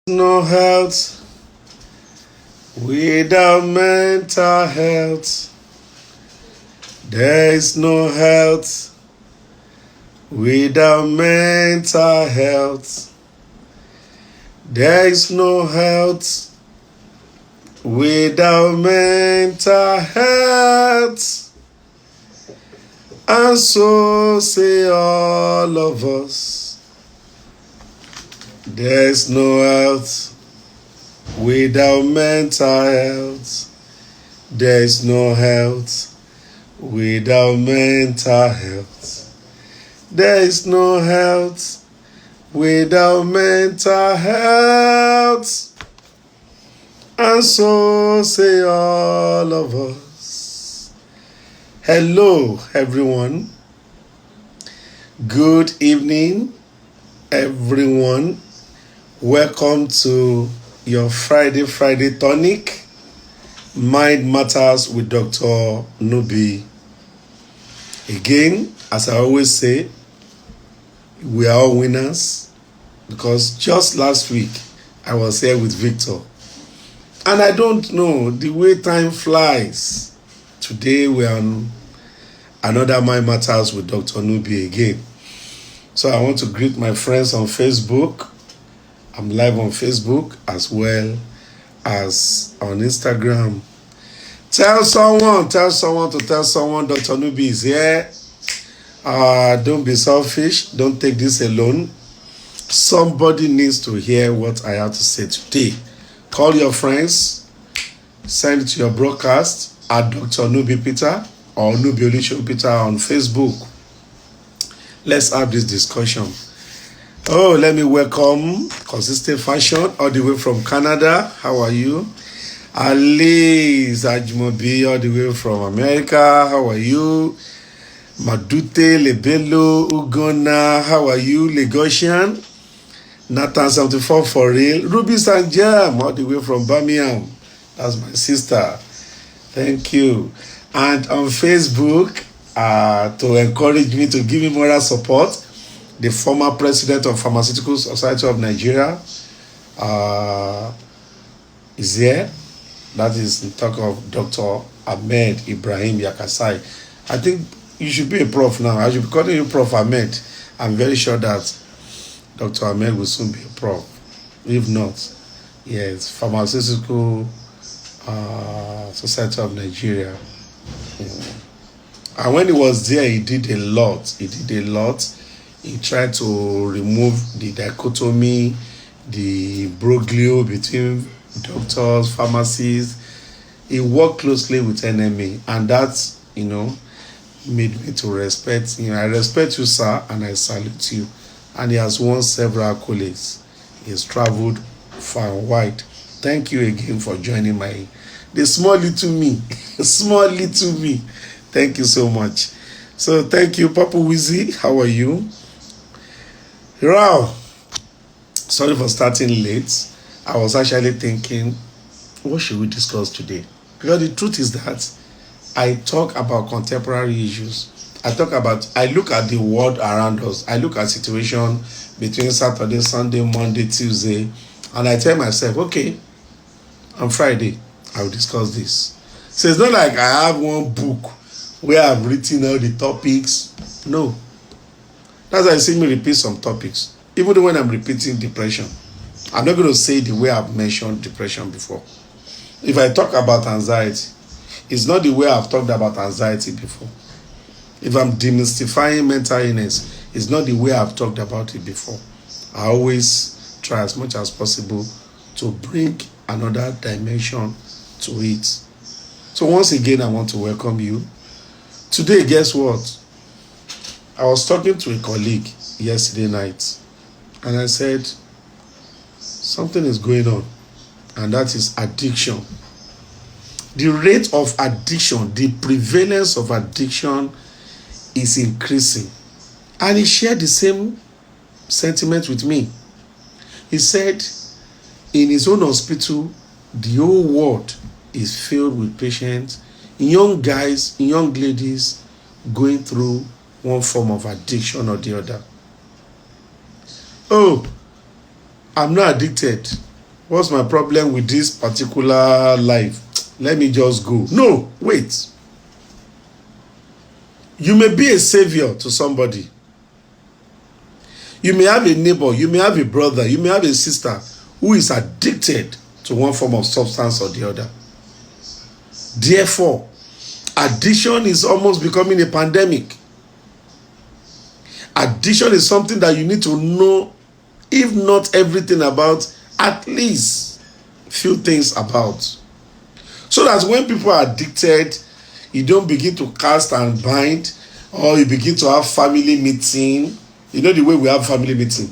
No health without mental health. There is no health without mental health. There is no health without mental health. And so say all of us. There's no health without mental health. There's no health without mental health. There is no health without mental health. And so say all of us. Hello, everyone. Good evening, everyone. Welcome to your Friday tonic, Mind Matters with Dr. Nubi. Again, as I always say, we are all winners because just last week I was here with Victor. And I don't know, the way time flies. Today we are on another Mind Matters with Dr. Nubi again. So I want to greet my friends on Facebook. I'm live on Facebook as well as on Instagram. Tell someone to tell someone Dr. Nubi is here. Don't be selfish. Don't take this alone. Somebody needs to hear what I have to say today. Call your friends. Send it to your broadcast at Dr. Nubi Peter or Nubi Olusegun Peter on Facebook. Let's have this discussion. Oh, let me welcome Consistent Fashion all the way from Canada. How are you? Alice Ajmobi all the way from America. How are you? Madute Lebelo Ugona. How are you? Lagosian. Nathan 74 for real. Ruby Sanjam all the way from Birmingham. That's my sister. Thank you. And on Facebook, to encourage me to give me moral support, the former president of Pharmaceutical Society of Nigeria is here. That is in talk of Dr. Ahmed Ibrahim Yakasai. I think you should be a prof now. I should be calling you Prof Ahmed. I'm very sure that Dr. Ahmed will soon be a prof. If not, yes, Pharmaceutical Society of Nigeria. And when he was there, he did a lot. He tried to remove the dichotomy, the broglio between doctors, pharmacists. He worked closely with NMA, and that, made me to respect. I respect you, sir, and I salute you. And he has won several accolades. He has traveled far and wide. Thank you again for joining the small little me. Small little me. Thank you so much. So thank you, Papa Wizzy. How are you? Rao, sorry for starting late. I was actually thinking, what should we discuss today? Because the truth is that I talk about contemporary issues. I look at the world around us. I look at situation between Saturday, Sunday, Monday, Tuesday, and I tell myself, okay, on Friday, I will discuss this. So it's not like I have one book where I've written all the topics. No. That's why you see me repeat some topics. Even when I'm repeating depression, I'm not going to say the way I've mentioned depression before. If I talk about anxiety, it's not the way I've talked about anxiety before. If I'm demystifying mental illness, it's not the way I've talked about it before. I always try as much as possible to bring another dimension to it. So once again, I want to welcome you. Today, guess what? I was talking to a colleague yesterday night, and I said, something is going on, and that is addiction. The rate of addiction, the prevalence of addiction is increasing. And he shared the same sentiment with me. He said, in his own hospital, the whole ward is filled with patients, young guys, young ladies going through one form of addiction or the other. Oh, I'm not addicted. What's my problem with this particular life? Let me just go. No, wait. You may be a savior to somebody. You may have a neighbor, you may have a brother, you may have a sister who is addicted to one form of substance or the other. Therefore, addiction is almost becoming a pandemic. Addiction is something that you need to know, if not everything about, at least few things about. So that when people are addicted, you don't begin to cast and bind, or you begin to have family meeting. You know the way we have family meeting?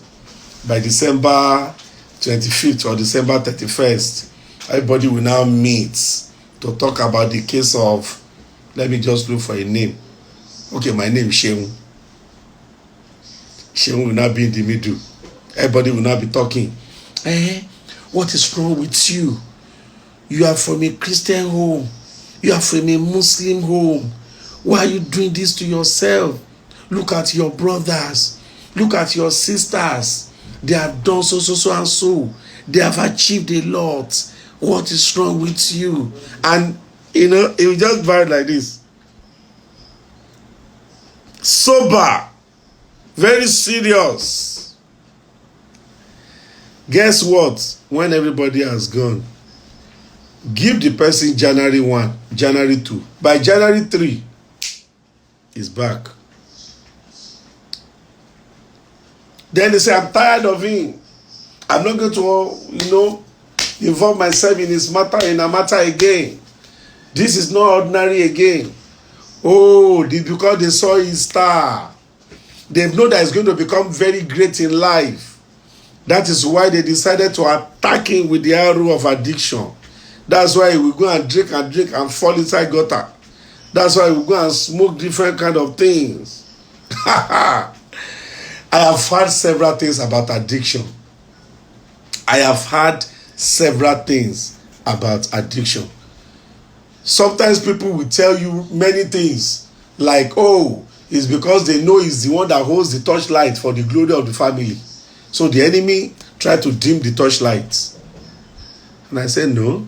By December 25th or December 31st, everybody will now meet to talk about the case of, let me just look for a name. Okay, my name is Sheung. Sheung will not be in the middle. Everybody will not be talking. What is wrong with you? You are from a Christian home. You are from a Muslim home. Why are you doing this to yourself? Look at your brothers. Look at your sisters. They have done so and so. They have achieved a lot. What is wrong with you? And it will just vibe like this. Sober. Very serious. Guess what? When everybody has gone, give the person January 1, January 2. By January 3, he's back. Then they say, I'm tired of him. I'm not going to, involve myself in a matter again. This is not ordinary again. Oh, because they saw his star. They know that he's going to become very great in life. That is why they decided to attack him with the arrow of addiction. That's why we go and drink and fall inside gutter. That's why we go and smoke different kind of things. I have heard several things about addiction. I have heard several things about addiction. Sometimes people will tell you many things like, oh, it's because they know he's the one that holds the torchlight for the glory of the family. So the enemy tried to dim the torchlight. And I said, no,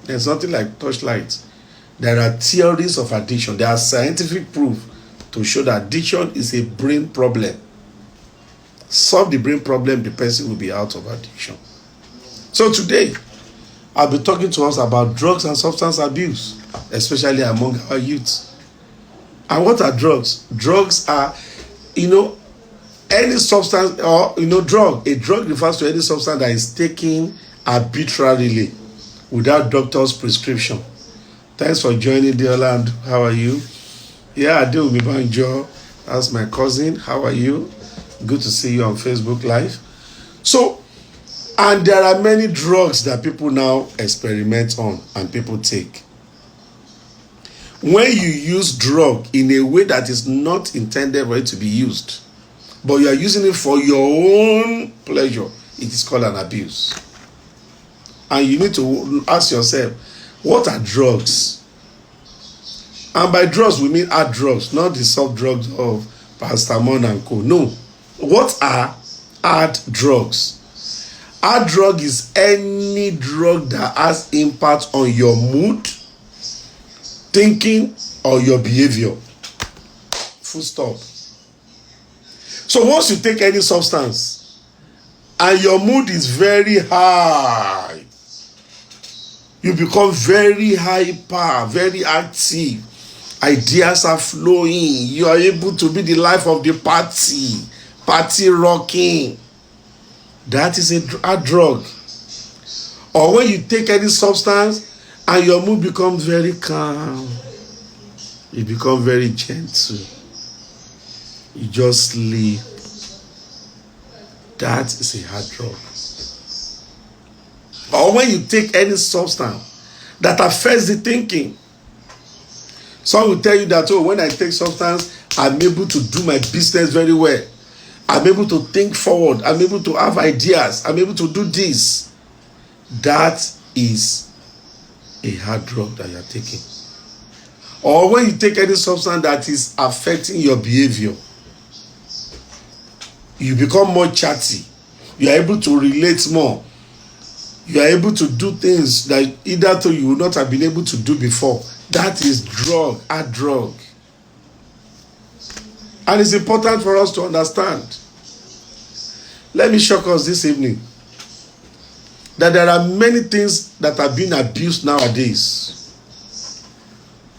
there's nothing like torchlight. There are theories of addiction. There are scientific proof to show that addiction is a brain problem. Solve the brain problem, the person will be out of addiction. So today, I'll be talking to us about drugs and substance abuse, especially among our youth. And what are drugs? Drugs are, any substance or, drug. A drug refers to any substance that is taken arbitrarily without doctor's prescription. Thanks for joining, Deoland. How are you? Yeah, I do. Mibanjo. That's my cousin. How are you? Good to see you on Facebook Live. So, and there are many drugs that people now experiment on and people take. When you use drug in a way that is not intended for it to be used, but you are using it for your own pleasure, it is called an abuse. And you need to ask yourself, what are drugs? And by drugs, we mean hard drugs, not the soft drugs of paracetamol and co. No. What are hard drugs? Hard drug is any drug that has impact on your mood, thinking, or your behavior. Full stop. So once you take any substance and your mood is very high, you become very hyper, very active, ideas are flowing, you are able to be the life of the party rocking. That is a drug. Or when you take any substance and your mood becomes very calm, you become very gentle, you just sleep. That is a hard drug. Or when you take any substance that affects the thinking. Some will tell you that, oh, when I take substance, I'm able to do my business very well. I'm able to think forward. I'm able to have ideas. I'm able to do this. That is a hard drug that you're taking. Or when you take any substance that is affecting your behavior, you become more chatty. You are able to relate more. You are able to do things that either though you would not have been able to do before. That is a drug. And it's important for us to understand. Let me shock us this evening that there are many things that are being abused nowadays.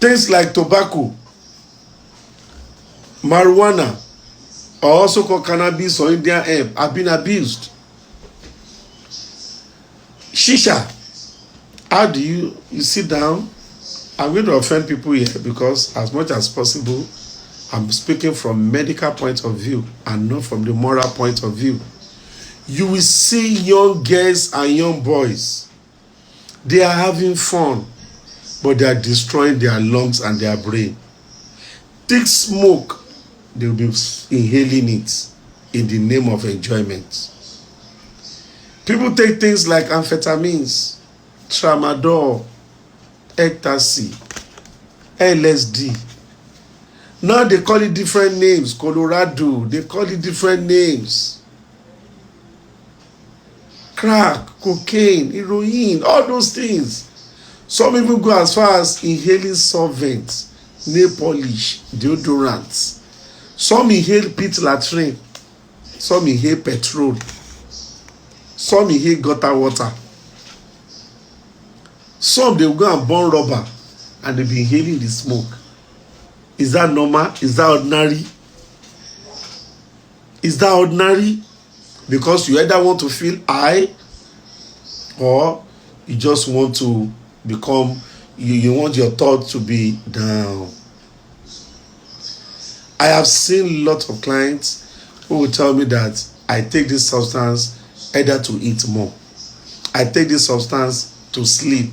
Things like tobacco, marijuana, or also called cannabis or Indian hemp, have been abused. Shisha. How do you sit down? I'm going to offend people here because as much as possible, I'm speaking from medical point of view and not from the moral point of view. You will see young girls and young boys. They are having fun, but they are destroying their lungs and their brain. Thick smoke, they will be inhaling it in the name of enjoyment. People take things like amphetamines, tramadol, ecstasy, LSD. Now they call it different names. Colorado, they call it different names. Crack, cocaine, heroin, all those things. Some even go as far as inhaling solvents, nail polish, deodorants. Some inhale pit latrine. Some inhale petrol. Some inhale gutter water. Some they will go and burn rubber and they'll be inhaling the smoke. Is that normal? Is that ordinary? Is that ordinary? Because you either want to feel high or you just want to become, you want your thoughts to be down. I have seen lots of clients who will tell me that I take this substance either to eat more. I take this substance to sleep.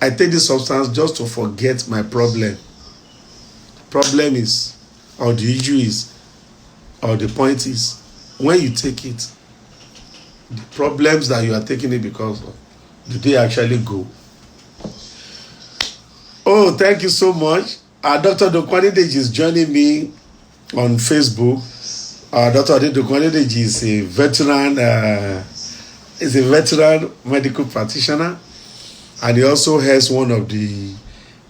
I take this substance just to forget my problem. Problem is, or the issue is, or the point is, when you take it, the problems that you are taking it because of, do they actually go? Oh, thank you so much. Dr. Dokwanedeji is joining me on Facebook. Dr. Dokwanedeji is a veteran medical practitioner, and he also has one of the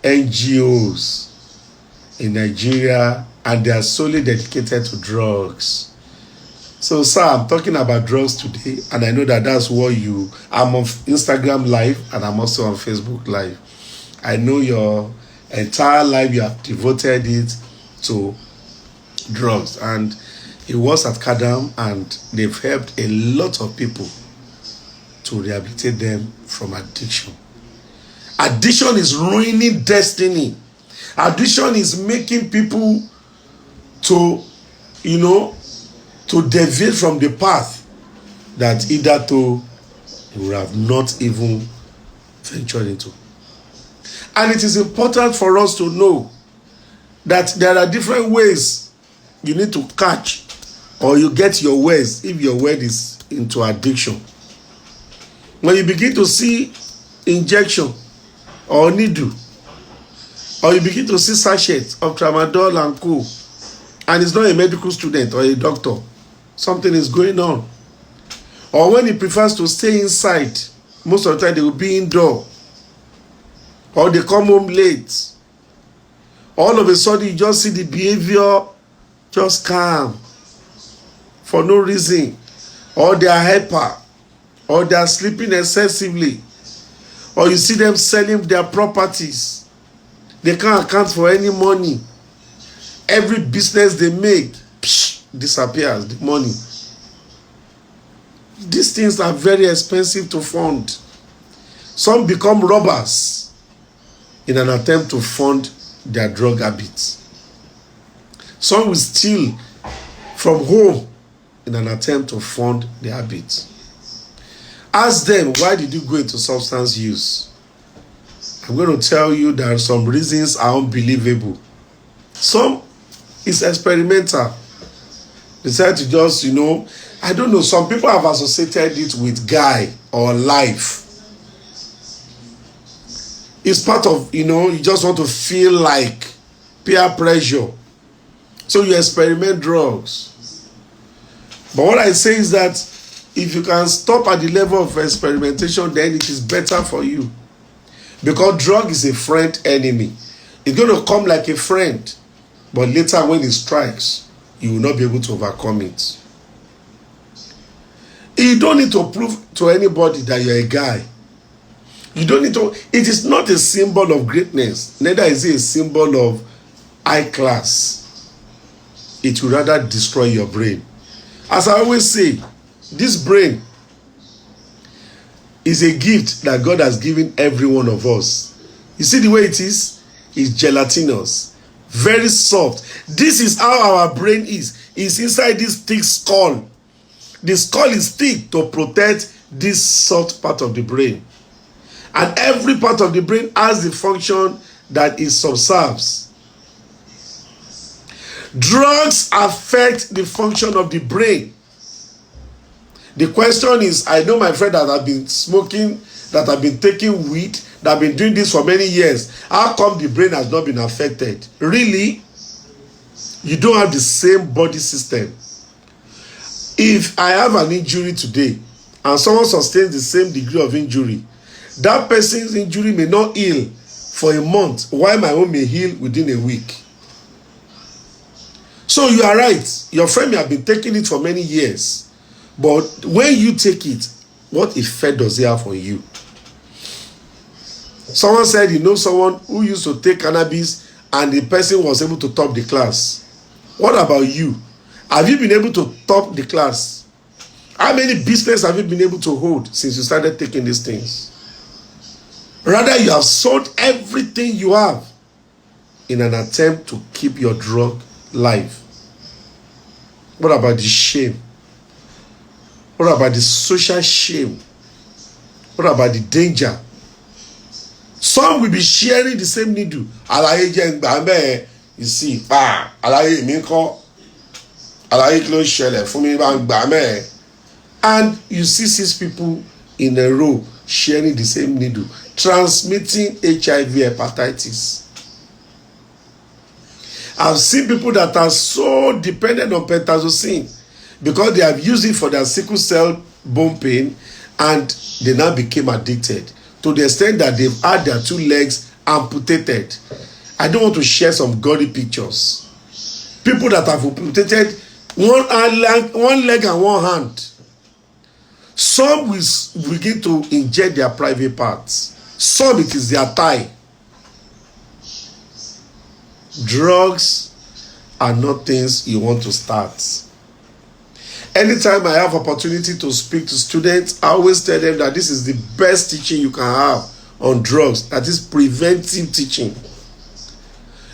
NGOs in Nigeria, and they are solely dedicated to drugs. So, sir, I'm talking about drugs today, and I know that that's what I'm on Instagram Live, and I'm also on Facebook Live. I know your entire life you have devoted it to drugs, and it was at Kadam, and they've helped a lot of people to rehabilitate them from addiction. Addiction is ruining destiny. Addiction is making people to deviate from the path that either to you have not even ventured into. And it is important for us to know that there are different ways you need to catch or you get your words if your word is into addiction. When you begin to see injection or needle, or you begin to see sachets of tramadol and co, and it's not a medical student or a doctor, something is going on. Or when he prefers to stay inside, most of the time they will be indoor, or they come home late. All of a sudden you just see the behavior just calm for no reason, or they are hyper, or they are sleeping excessively, or you see them selling their properties. They can't account for any money. Every business they make disappears, the money. These things are very expensive to fund. Some become robbers in an attempt to fund their drug habits. Some will steal from home in an attempt to fund their habits. Ask them, why did you go into substance use? I'm going to tell you that some reasons are unbelievable. Some is experimental. They decide to just, I don't know, some people have associated it with guy or life. It's part of, you just want to feel like peer pressure. So you experiment drugs. But what I say is that if you can stop at the level of experimentation, then it is better for you. Because drug is a friend enemy. It's going to come like a friend, but later when it strikes, you will not be able to overcome it. You don't need to prove to anybody that you're a guy. You don't need to. It is not a symbol of greatness. Neither is it a symbol of high class. It will rather destroy your brain. As I always say, this brain is a gift that God has given every one of us. You see the way it is? It's gelatinous. Very soft. This is how our brain is. It's inside this thick skull. The skull is thick to protect this soft part of the brain. And every part of the brain has the function that it subserves. Drugs affect the function of the brain. The question is, I know my friend that have been smoking, that have been taking weed, that have been doing this for many years. How come the brain has not been affected? Really? You don't have the same body system. If I have an injury today and someone sustains the same degree of injury, that person's injury may not heal for a month, while my own may heal within a week. So you are right. Your friend may have been taking it for many years. But when you take it, what effect does it have on you? Someone said, you know someone who used to take cannabis and the person was able to top the class. What about you? Have you been able to top the class? How many business have you been able to hold since you started taking these things? Rather, you have sold everything you have in an attempt to keep your drug life. What about the shame? What about the social shame? What about the danger? Some will be sharing the same needle. You see, and you see 6 people in a row sharing the same needle, transmitting HIV hepatitis. I've seen people that are so dependent on pentazocine because they have used it for their sickle cell bone pain, and they now became addicted to the extent that they've had their 2 legs amputated. I don't want to share some gaudy pictures. People that have amputated one leg and one hand. Some will begin to inject their private parts. Some it is their thigh. Drugs are not things you want to start. Anytime I have opportunity to speak to students, I always tell them that this is the best teaching you can have on drugs. That is preventive teaching.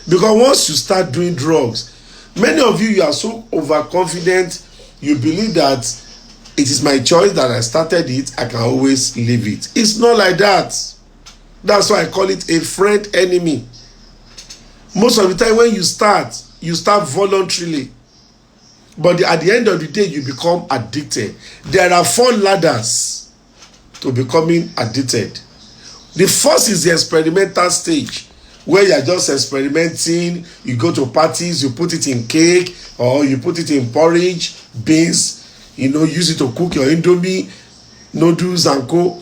Because once you start doing drugs, many of you are so overconfident, you believe that it is my choice that I started it, I can always leave it. It's not like that. That's why I call it a friend enemy. Most of the time when you start voluntarily. But at the end of the day, you become addicted. There are 4 ladders to becoming addicted. The first is the experimental stage, where you are just experimenting. You go to parties, you put it in cake, or you put it in porridge, beans, use it to cook your indomie, noodles and co.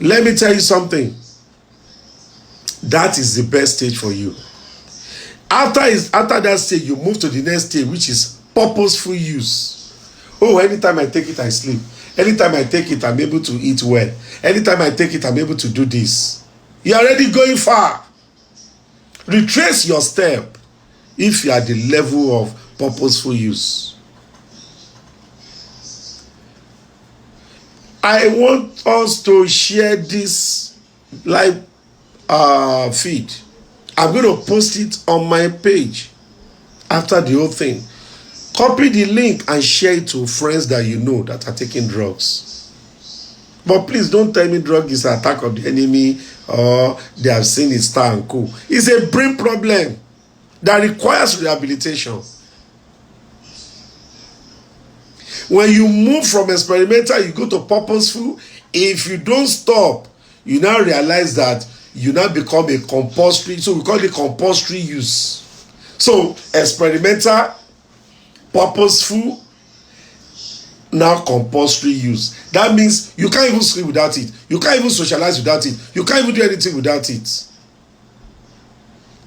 Let me tell you something. That is the best stage for you. After that stage, you move to the next stage, which is purposeful use. Oh, anytime I take it, I sleep. Anytime I take it, I'm able to eat well. Anytime I take it, I'm able to do this. You're already going far. Retrace your step if you are at the level of purposeful use. I want us to share this live feed. I'm going to post it on my page after the whole thing. Copy the link and share it to friends that you know that are taking drugs. But please don't tell me drug is an attack of the enemy or they have seen it star and co. It's a brain problem that requires rehabilitation. When you move from experimental, you go to purposeful. If you don't stop, you now realize that you now become a compulsory. So we call it compulsory use. So experimental, purposeful, now compulsory use. That means you can't even sleep without it. You can't even socialize without it. You can't even do anything without it.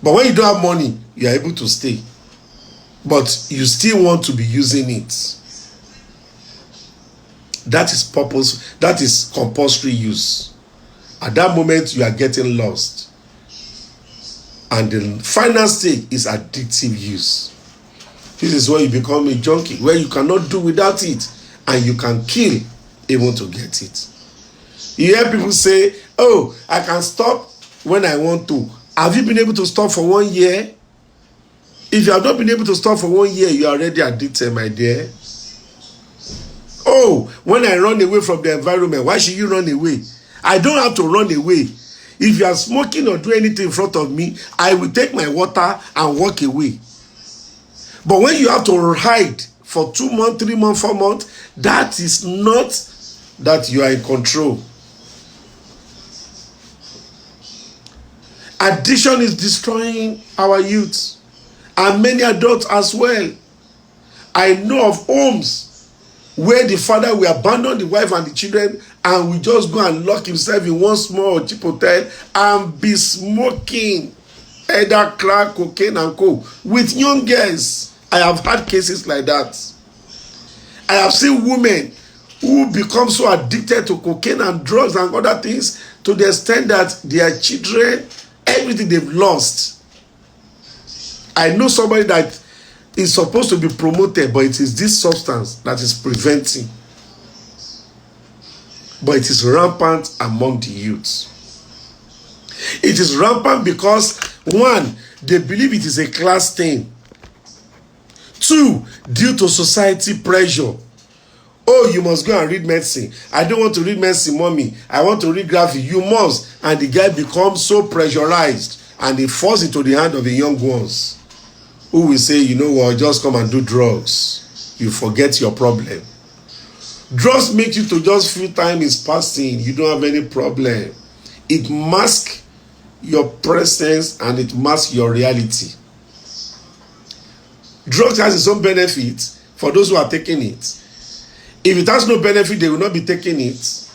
But when you don't have money, you are able to stay. But you still want to be using it. That is purpose. That is compulsory use. At that moment, you are getting lost. And the final stage is addictive use. This is where you become a junkie, where you cannot do without it, and you can kill even to get it. You hear people say, oh, I can stop when I want to. Have you been able to stop for 1 year? If you have not been able to stop for 1 year, you are already addicted, my dear. Oh, when I run away from the environment, why should you run away? I don't have to run away. If you are smoking or do anything in front of me, I will take my water and walk away. But when you have to hide for 2 months, 3 months, 4 months, that is not that you are in control. Addiction is destroying our youth and many adults as well. I know of homes where the father will abandon the wife and the children and will just go and lock himself in one small or cheap hotel and be smoking either crack, cocaine and co with young girls. I have had cases like that. I have seen women who become so addicted to cocaine and drugs and other things to the extent that their children, everything they've lost. I know somebody that is supposed to be promoted, but it is this substance that is preventing. But it is rampant among the youths. It is rampant because, one, they believe it is a class thing. Two, due to society pressure. Oh, you must go and read medicine. I don't want to read medicine, mommy. I want to read graphic. You must. And the guy becomes so pressurized and he falls into the hand of the young ones who will say, you know what, just come and do drugs. You forget your problem. Drugs make you to just feel time is passing. You don't have any problem. It masks your presence and it masks your reality. Drugs has its own benefits for those who are taking it. If it has no benefit, they will not be taking it.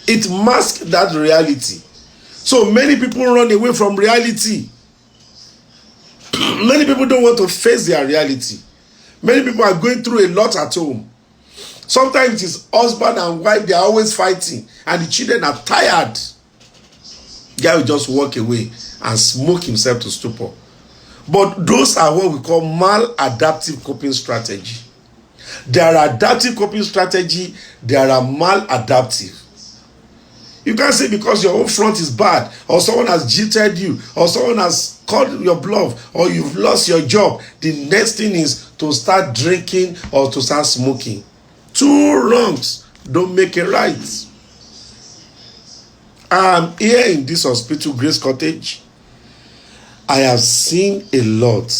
It masks that reality. So many people run away from reality. Many people don't want to face their reality. Many people are going through a lot at home. Sometimes it is husband and wife, they are always fighting, and the children are tired. The guy will just walk away and smoke himself to stupor. But those are what we call maladaptive coping strategy. There are adaptive coping strategy, there are maladaptive. You can't say because your own front is bad, or someone has cheated you, or someone has called your bluff, or you've lost your job. The next thing is to start drinking or to start smoking. Two wrongs don't make a right. I'm here in this hospital, Grace Cottage. I have seen a lot.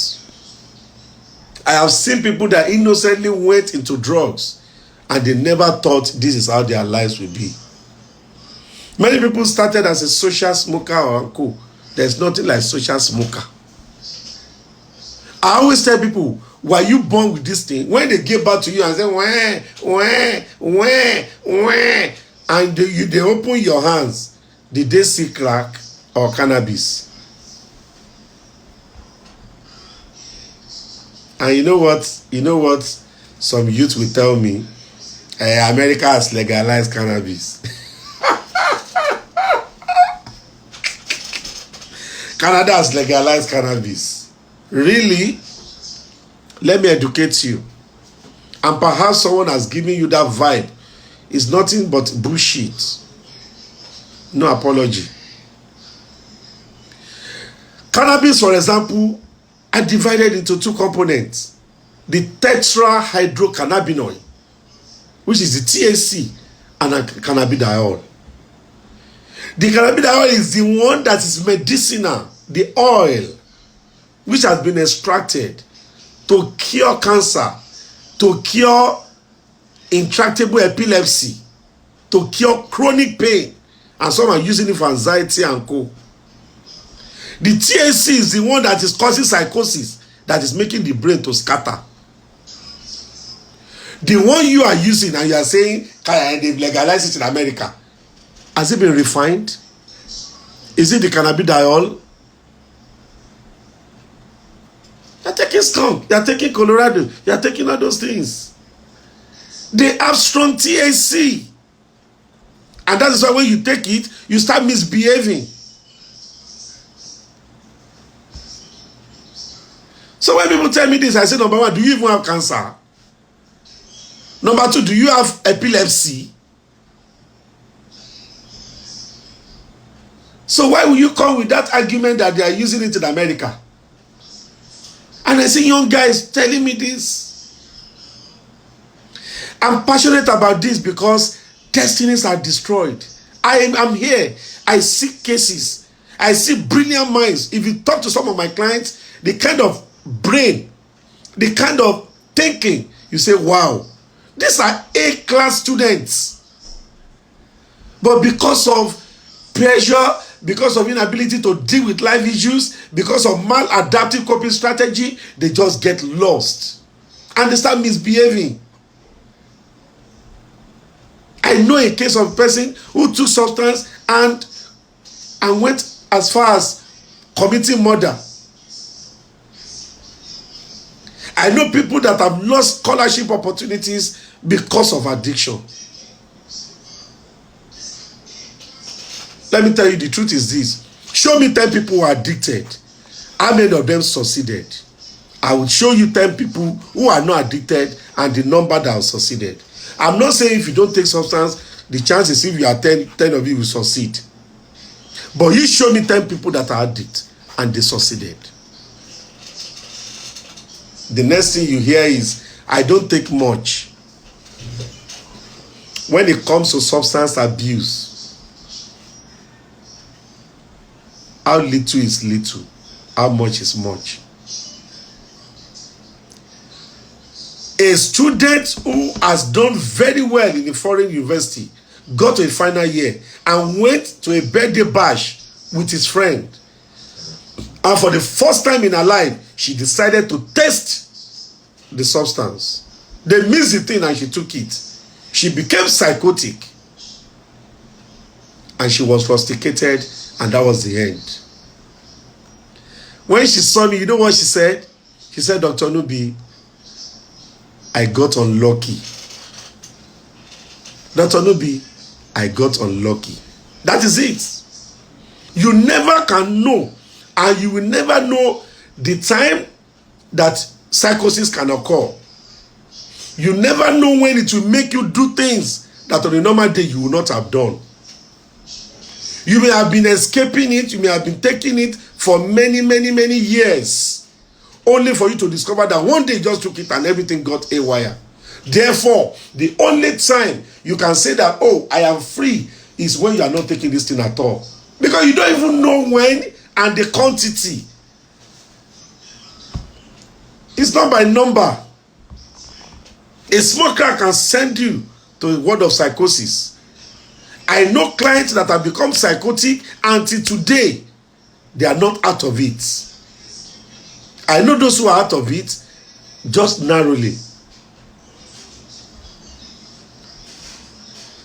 I have seen people that innocently went into drugs and they never thought this is how their lives will be. Many people started as a social smoker or uncle. There's nothing like social smoker. I always tell people, were you born with this thing? When they give back to you and say, wah, and they open your hands, did they see crack or cannabis? And you know what? Some youth will tell me, America has legalized cannabis. Canada has legalized cannabis. Really? Let me educate you. And perhaps someone has given you that vibe. It's nothing but bullshit. No apology. Cannabis, for example, are divided into two components. The tetrahydrocannabinol, which is the THC, and a cannabidiol. The cannabidiol is the one that is medicinal, the oil, which has been extracted to cure cancer, to cure intractable epilepsy, to cure chronic pain, and some are using it for anxiety and co. The THC is the one that is causing psychosis, that is making the brain to scatter. The one you are using and you are saying they've legalized it in America, has it been refined? Is it the cannabidiol? You're taking skunk, you're taking Colorado, you're taking all those things. They have strong THC. And that is why when you take it, you start misbehaving. So when people tell me this, I say, number one, do you even have cancer? Number two, do you have epilepsy? So why will you come with that argument that they are using it in America? And I see young guys telling me this. I'm passionate about this because destinies are destroyed. I am here. I see cases. I see brilliant minds. If you talk to some of my clients, the kind of brain, the kind of thinking, you say, wow, these are A-class students. But because of pressure, because of inability to deal with life issues, because of maladaptive coping strategy, they just get lost. And they start misbehaving. I know a case of a person who took substance and went as far as committing murder. I know people that have lost scholarship opportunities because of addiction. Let me tell you, the truth is this. Show me 10 people who are addicted. How many of them succeeded? I will show you 10 people who are not addicted and the number that have succeeded. I'm not saying if you don't take substance, the chances if you are 10 of you will succeed. But you show me 10 people that are addicted and they succeeded. The next thing you hear is, I don't take much. When it comes to substance abuse, how little is little, how much is much. A student who has done very well in a foreign university got to a final year and went to a birthday bash with his friend. And for the first time in her life, she decided to test the substance. They missed the thing and she took it. She became psychotic. And she was rusticated, and that was the end. When she saw me, you know what she said? She said, Dr. Nubi, I got unlucky. Dr. Nubi, I got unlucky. That is it. You never can know, and you will never know the time that psychosis can occur. You never know when it will make you do things that on a normal day you will not have done. You may have been escaping it, you may have been taking it for many, many, many years, only for you to discover that one day you just took it and everything got haywire. Therefore, the only time you can say that, oh, I am free, is when you are not taking this thing at all. Because you don't even know when and the quantity. It's not by number. A smoker can send you to a world of psychosis. I know clients that have become psychotic until today, they are not out of it. I know those who are out of it just narrowly.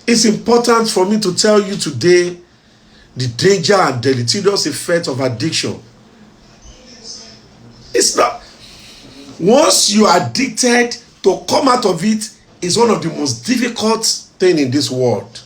It's important for me to tell you today the danger and deleterious effect of addiction. It's not. Once you are addicted, to come out of it is one of the most difficult things in this world.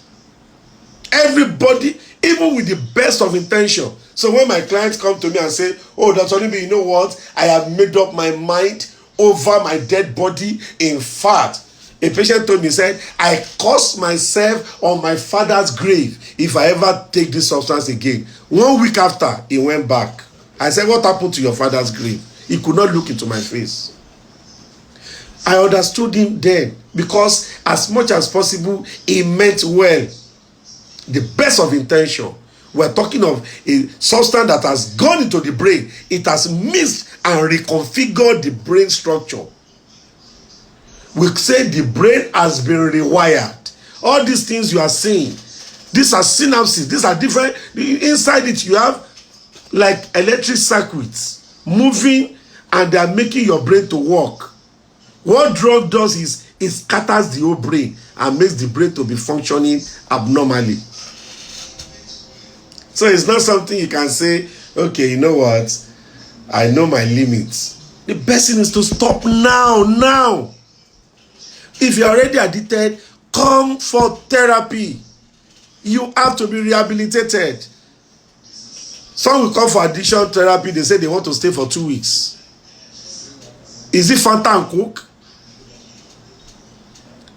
Everybody, even with the best of intention. So when my clients come to me and say, oh, Dr. Nibi, you know what? I have made up my mind over my dead body. In fact, a patient told me, said, I curse myself on my father's grave if I ever take this substance again. 1 week after, he went back. I said, what happened to your father's grave? He could not look into my face. I understood him then, because as much as possible, he meant well. The best of intention. We're talking of a substance that has gone into the brain. It has missed and reconfigured the brain structure. We say the brain has been rewired. All these things you are seeing, these are synapses. These are different. Inside it, you have like electric circuits moving, and they are making your brain to work. What drug does is it scatters the whole brain and makes the brain to be functioning abnormally. So it's not something you can say, okay, you know what? I know my limits. The best thing is to stop now. If you're already addicted, come for therapy. You have to be rehabilitated. Some will come for addiction therapy. They say they want to stay for 2 weeks. Is it Fanta and Coke?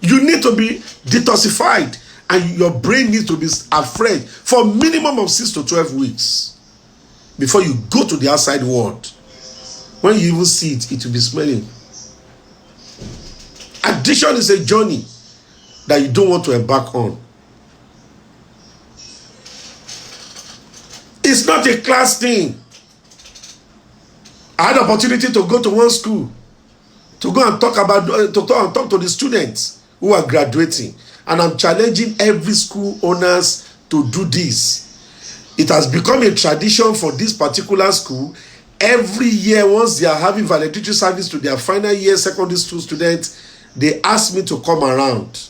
You need to be detoxified, and your brain needs to be afraid for minimum of 6 to 12 weeks before you go to the outside world. When you even see it, it will be smelling. Addiction is a journey that you don't want to embark on. It's not a class thing. I had the opportunity to go to one school to go and talk to the students who are graduating, and I'm challenging every school owners to do this. It has become a tradition for this particular school. Every year, once they are having valedictory service to their final year secondary school students, they ask me to come around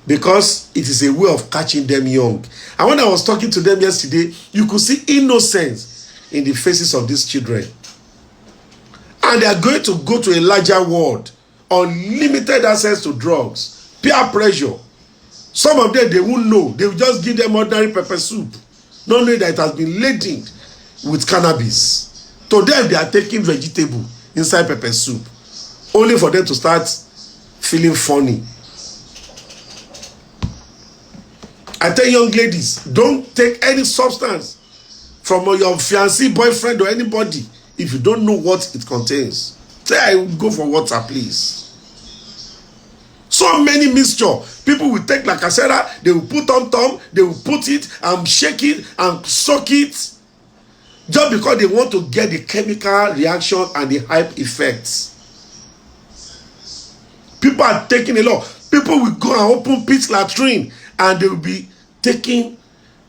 because it is a way of catching them young. And when I was talking to them yesterday, you could see innocence in the faces of these children. And they are going to go to a larger world, unlimited access to drugs, peer pressure. Some of them, they won't know. They will just give them ordinary pepper soup, not knowing that it has been laden with cannabis. To them, they are taking vegetable inside pepper soup, only for them to start feeling funny. I tell young ladies, don't take any substance from your fiancé, boyfriend, or anybody if you don't know what it contains. Say, I will go for water, please. So many mixture. People will take lacasera, they will put tom, they will put it and shake it and soak it, just because they want to get the chemical reaction and the hype effects. People are taking a lot. People will go and open pit latrine and they will be taking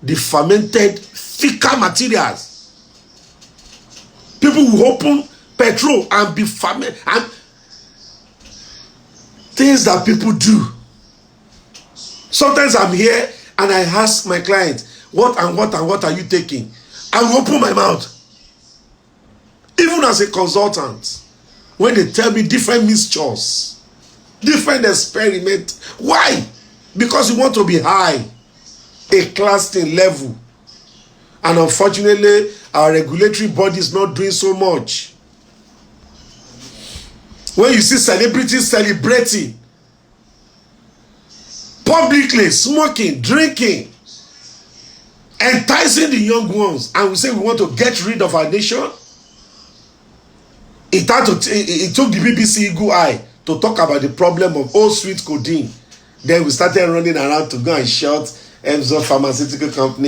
the fermented thicker materials. People will open petrol and be fermented, and things that people do. Sometimes I'm here and I ask my client, what are you taking? I will open my mouth. Even as a consultant, when they tell me different mixtures, different experiment. Why? Because you want to be high, a class thing level. And unfortunately, our regulatory body is not doing so much. When you see celebrities celebrating publicly, smoking, drinking, enticing the young ones, and we say we want to get rid of our nation, it took the BBC Eagle Eye to talk about the problem of old sweet codeine. Then we started running around to go and shout Emzo Pharmaceutical Company